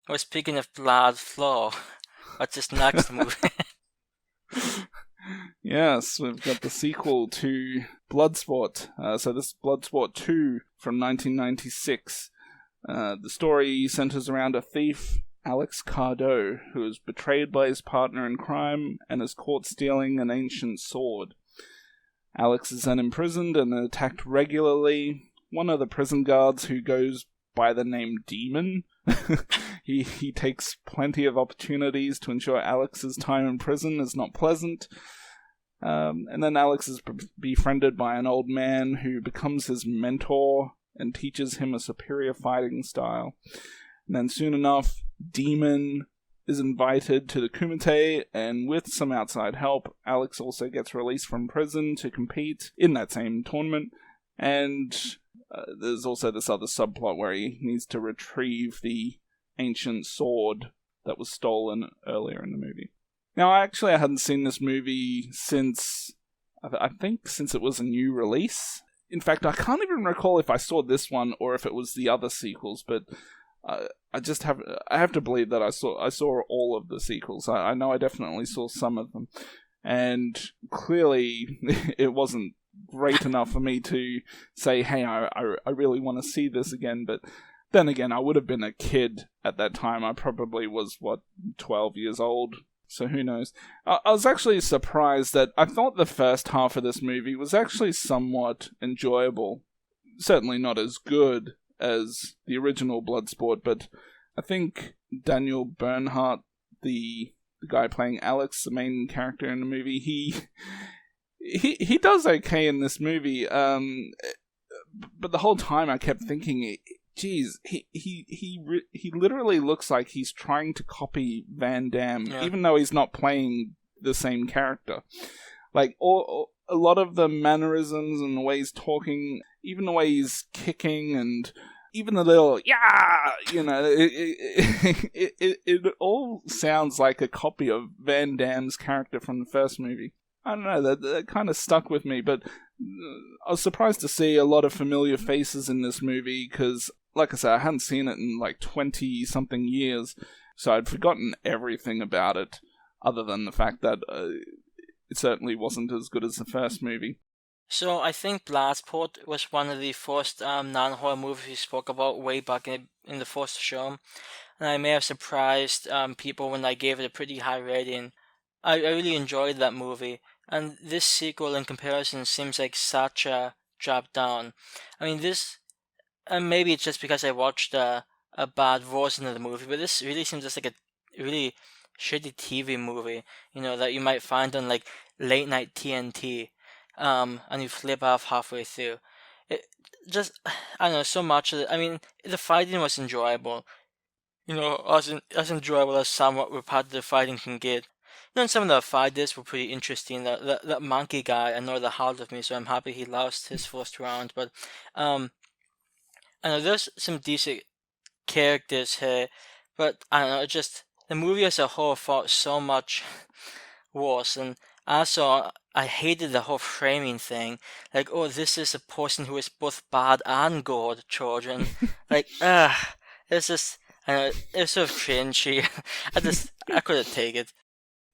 Well, speaking of Blood Flow, what's this next movie? Yes, we've got the sequel to Bloodsport. So this is Bloodsport II from 1996. The story centers around a thief, Alex Cardo, who is betrayed by his partner in crime and is caught stealing an ancient sword. Alex is then imprisoned and attacked regularly. One of the prison guards, who goes by the name Demon, he takes plenty of opportunities to ensure Alex's time in prison is not pleasant. And then Alex is befriended by an old man who becomes his mentor and teaches him a superior fighting style. And then soon enough, Demon is invited to the Kumite, and with some outside help, Alex also gets released from prison to compete in that same tournament. And there's also this other subplot where he needs to retrieve the ancient sword that was stolen earlier in the movie. Now, I hadn't seen this movie since it was a new release. In fact, I can't even recall if I saw this one or if it was the other sequels, but I have to believe that I saw all of the sequels. I know I definitely saw some of them, and clearly it wasn't great enough for me to say, hey, I really want to see this again. But then again, I would have been a kid at that time. I probably was 12 years old. So who knows? I was actually surprised that I thought the first half of this movie was actually somewhat enjoyable. Certainly not as good as the original Bloodsport, but I think Daniel Bernhardt, the guy playing Alex, the main character in the movie, he does okay in this movie. But the whole time I kept thinking, geez, he literally looks like he's trying to copy Van Damme, even though he's not playing the same character. Like, a lot of the mannerisms and the way he's talking, even the way he's kicking, and even the little, it all sounds like a copy of Van Damme's character from the first movie. I don't know, that kind of stuck with me, but I was surprised to see a lot of familiar faces in this movie, because, like I said, I hadn't seen it in like 20-something years, so I'd forgotten everything about it, other than the fact that it certainly wasn't as good as the first movie. So I think Bloodsport was one of the first non-horror movies we spoke about way back in the first show, and I may have surprised people when I gave it a pretty high rating. I really enjoyed that movie, and this sequel in comparison seems like such a drop down. I mean, and maybe it's just because I watched a bad version of the movie, but this really seems just like a really shitty TV movie, that you might find on like late night TNT, and you flip off halfway through. It just, I don't know, so much of it. I mean, the fighting was enjoyable, as enjoyable as somewhat repetitive fighting can get. And some of the fighters were pretty interesting. That monkey guy annoyed the hell out of me, so I'm happy he lost his first round. But I know there's some decent characters here, but I don't know, just the movie as a whole felt so much worse. And also, I hated the whole framing thing. Like, oh, this is a person who is both bad and good, children. Like, it's just, it's so cringy. I couldn't take it.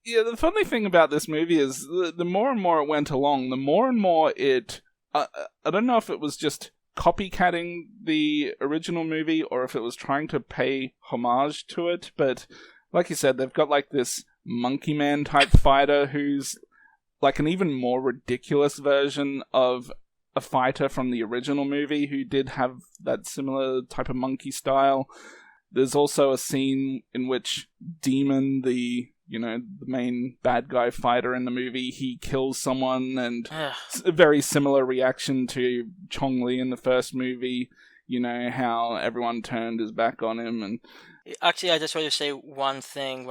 Yeah, the funny thing about this movie is the more and more it went along, the more and more it... I don't know if it was just copycatting the original movie or if it was trying to pay homage to it, but like you said, they've got like this Monkey Man type fighter who's like an even more ridiculous version of a fighter from the original movie who did have that similar type of monkey style. There's also a scene in which Demon, the main bad guy fighter in the movie, he kills someone, and a very similar reaction to Chong Li in the first movie, how everyone turned his back on him. And actually, I just want to say one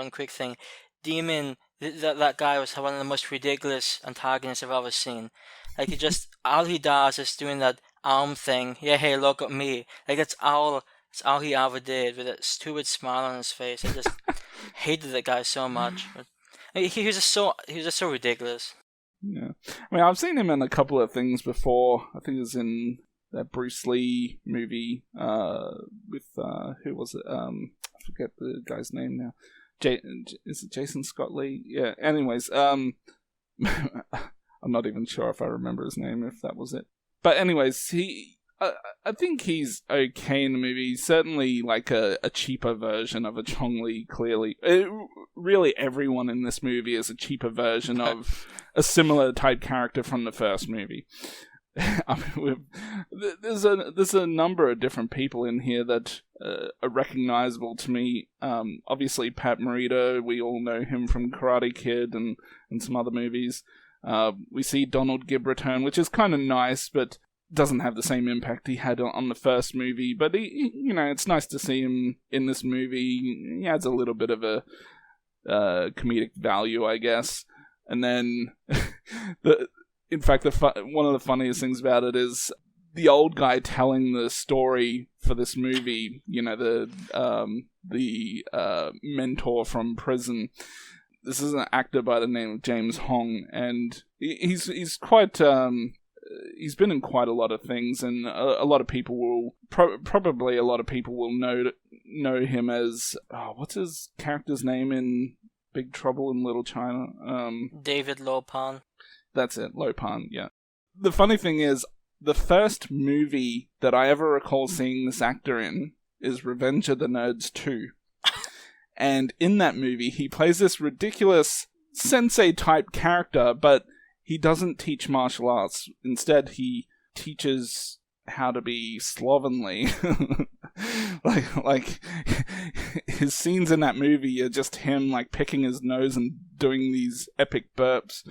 quick thing. Demon, that guy was one of the most ridiculous antagonists I've ever seen. Like, all he does is doing that arm thing. Yeah, hey, look at me. Like, that's all he ever did, with that stupid smile on his face. I just hated that guy so much. But, I mean, he was just so ridiculous. Yeah, I mean, I've seen him in a couple of things before. I think it was in that Bruce Lee movie with who was it? I forget the guy's name now. Is it Jason Scott Lee? Yeah. Anyways, I'm not even sure if I remember his name, if that was it. But anyways, I think he's okay in the movie. He's certainly like a cheaper version of a Chong Li, clearly. Really, everyone in this movie is a cheaper version of a similar type character from the first movie. I mean, there's a number of different people in here that are recognizable to me. Obviously, Pat Morita, we all know him from Karate Kid and some other movies. We see Donald Gibb return, which is kind of nice, but doesn't have the same impact he had on the first movie. But it's nice to see him in this movie. He adds a little bit of a comedic value, I guess. And then in fact, one of the funniest things about it is the old guy telling the story for this movie. The mentor from prison. This is an actor by the name of James Hong, and he's quite. He's been in quite a lot of things, and a lot of people will probably know him as what's his character's name in Big Trouble in Little China? David Lo Pan. That's it, Lo Pan. Yeah. The funny thing is, the first movie that I ever recall seeing this actor in is Revenge of the Nerds 2. And in that movie, he plays this ridiculous sensei-type character, but he doesn't teach martial arts. Instead, he teaches how to be slovenly. like his scenes in that movie are just him like picking his nose and doing these epic burps.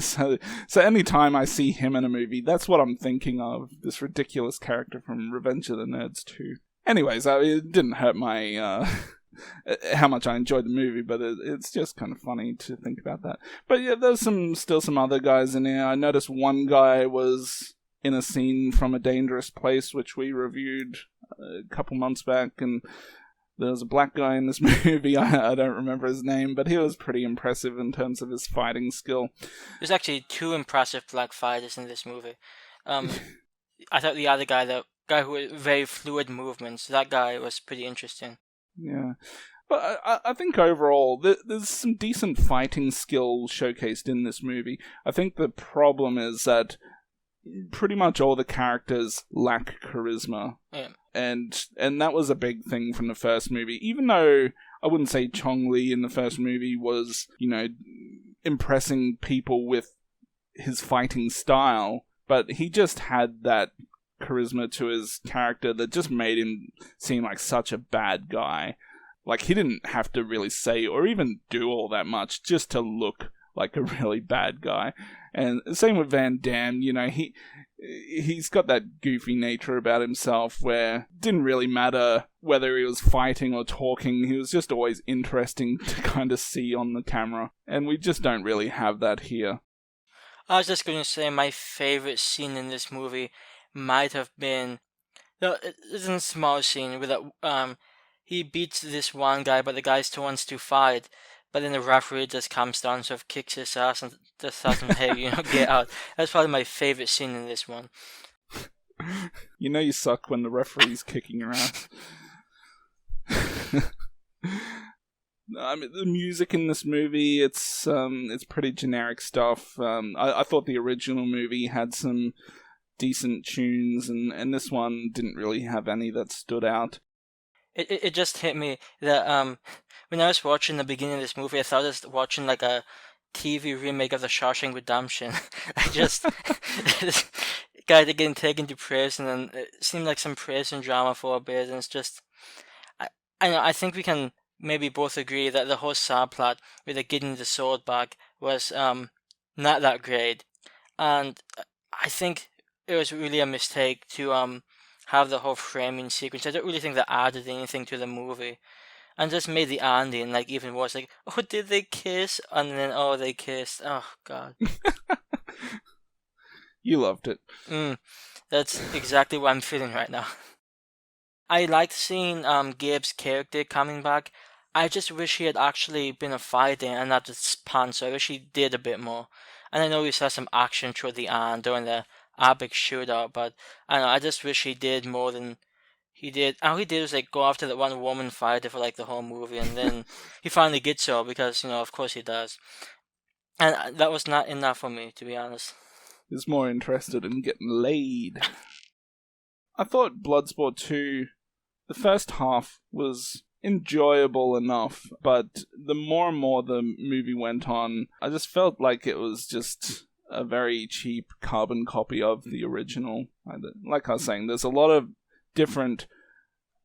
So anytime I see him in a movie, that's what I'm thinking of. This ridiculous character from Revenge of the Nerds 2. Anyways, it didn't hurt my how much I enjoyed the movie, but it's just kind of funny to think about that. But yeah, there's still some other guys in here. I noticed one guy was in a scene from A Dangerous Place, which we reviewed a couple months back, and there was a black guy in this movie. I don't remember his name, but he was pretty impressive in terms of his fighting skill. There's actually two impressive black fighters in this movie. I thought the other guy, the guy who had very fluid movements, that guy was pretty interesting. Yeah. But I think overall, there's some decent fighting skill showcased in this movie. I think the problem is that pretty much all the characters lack charisma. Yeah. And that was a big thing from the first movie. Even though I wouldn't say Chong Li in the first movie was, impressing people with his fighting style, but he just had that charisma to his character that just made him seem like such a bad guy. Like, he didn't have to really say or even do all that much just to look like a really bad guy. And same with Van Damme, he's got that goofy nature about himself where it didn't really matter whether he was fighting or talking. He was just always interesting to kind of see on the camera. And we just don't really have that here. I was just going to say my favorite scene in this movie might have been... it's a small scene with he beats this one guy, but the guy still wants to fight. But then the referee just comes down, sort of kicks his ass and just tells him, hey, get out. That's probably my favorite scene in this one. You suck when the referee's kicking your ass. I mean, the music in this movie, it's pretty generic stuff. I thought the original movie had some decent tunes, and this one didn't really have any that stood out. It just hit me that when I was watching the beginning of this movie, I thought I was watching like a TV remake of The Shawshank Redemption. I just this guy getting taken to prison, and it seemed like some prison drama for a bit, and it's just I think we can maybe both agree that the whole subplot with the getting the sword back was not that great, and I think it was really a mistake to have the whole framing sequence. I don't really think that added anything to the movie, and just made the ending like even worse. Like, oh, did they kiss? And then they kissed. Oh God. You loved it. That's exactly what I'm feeling right now. I liked seeing Gibb's character coming back. I just wish he had actually been a fighter and not just punch. So I wish he did a bit more. And I know we saw some action toward the end during the epic shootout. But I don't know, I just wish he did more than he did. All he did was like go after that one woman fighter for like the whole movie, and then he finally gets her because of course he does. And that was not enough for me, to be honest. He's more interested in getting laid. I thought Bloodsport 2, the first half was enjoyable enough, but the more and more the movie went on, I just felt like it was just a very cheap carbon copy of the original. Like I was saying, there's a lot of different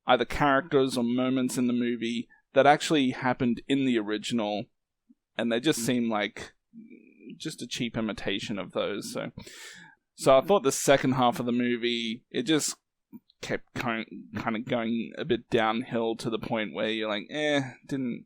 either characters or moments in the movie that actually happened in the original, and they just seem like just a cheap imitation of those. So I thought the second half of the movie, it just kept kind of going a bit downhill to the point where you're like, didn't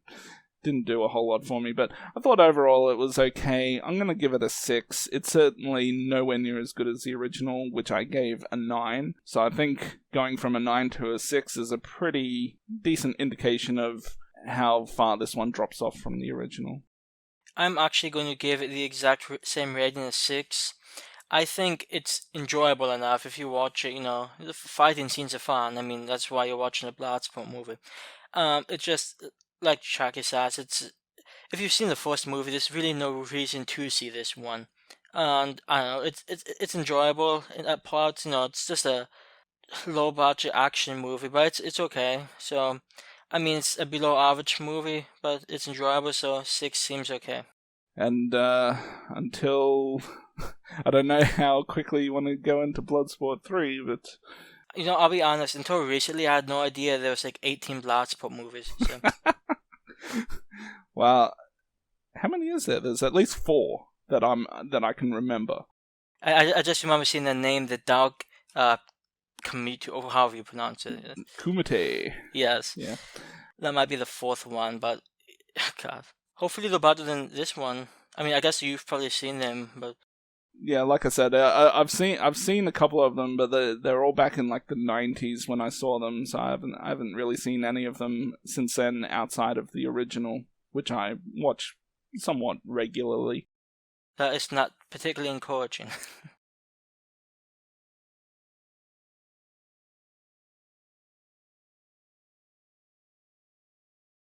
do a whole lot for me. But I thought overall it was okay. I'm going to give it a 6. It's certainly nowhere near as good as the original, which I gave a 9. So I think going from a 9 to a 6 is a pretty decent indication of how far this one drops off from the original. I'm actually going to give it the exact same rating as 6. I think it's enjoyable enough if you watch it, the fighting scenes are fun. I mean, that's why you're watching a Bloodsport movie. It's just, like Chucky says, if you've seen the first movie, there's really no reason to see this one. And, I don't know, it's enjoyable at parts, it's just a low-budget action movie, but it's okay. So, I mean, it's a below-average movie, but it's enjoyable, so 6 seems okay. And until... I don't know how quickly you want to go into Bloodsport 3, but... I'll be honest, until recently I had no idea there was like 18 Bloodsport movies. So. Well, how many is there? There's at least 4 that I can remember. I just remember seeing the name, the dog Kumite, or however you pronounce it. Kumite. Yes. Yeah. That might be the 4th one, but God. Hopefully they're better than this one. I mean, I guess you've probably seen them, but... Yeah, like I said, I've seen a couple of them, but they're all back in like the 90s when I saw them, so I haven't really seen any of them since then outside of the original, which I watch somewhat regularly. That is not particularly encouraging.